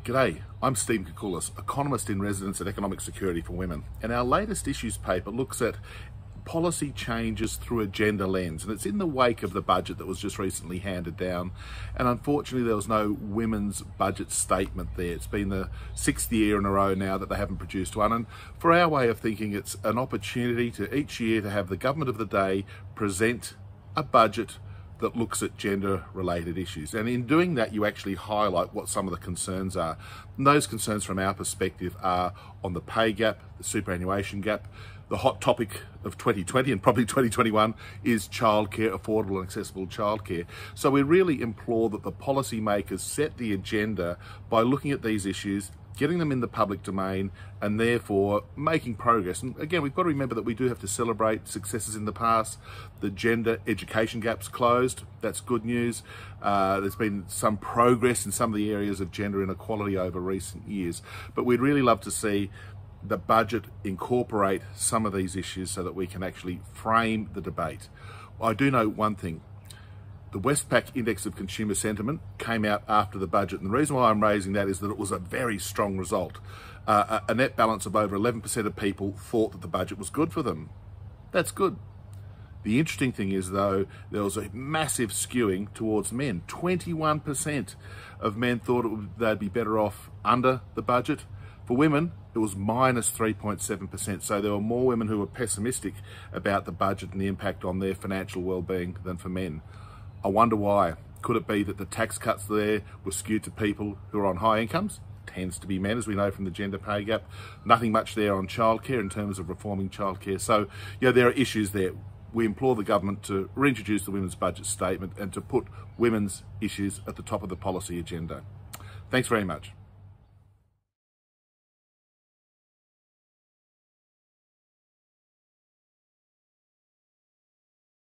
G'day, I'm Steve Kukulis, economist in residence at Economic Security for Women, and our latest issues paper looks at policy changes through a gender lens, and it's in the wake of the budget that was just recently handed down, and unfortunately there was no women's budget statement there. It's been the 6th year in a row now that they haven't produced one, and for our way of thinking, it's an opportunity to each year to have the government of the day present a budget that looks at gender-related issues. And in doing that, you actually highlight what some of the concerns are. And those concerns from our perspective are on the pay gap, the superannuation gap. The hot topic of 2020 and probably 2021 is childcare, affordable and accessible childcare. So we really implore that the policymakers set the agenda by looking at these issues, getting them in the public domain, and therefore making progress. And again, we've got to remember that we do have to celebrate successes in the past. The gender education gap's closed. That's good news. There's been some progress in some of the areas of gender inequality over recent years. But we'd really love to see the budget incorporate some of these issues so that we can actually frame the debate. I do know one thing. The Westpac Index of Consumer Sentiment came out after the budget, and the reason why I'm raising that is that it was a very strong result. A net balance of over 11% of people thought that the budget was good for them. That's good. The interesting thing is, though, there was a massive skewing towards men. 21% of men thought they'd be better off under the budget. For women, it was minus 3.7%. So there were more women who were pessimistic about the budget and the impact on their financial well-being than for men. I wonder why. Could it be that the tax cuts there were skewed to people who are on high incomes? Tends to be men, as we know from the gender pay gap. Nothing much there on childcare in terms of reforming childcare. So, yeah, there are issues there. We implore the government to reintroduce the women's budget statement and to put women's issues at the top of the policy agenda. Thanks very much.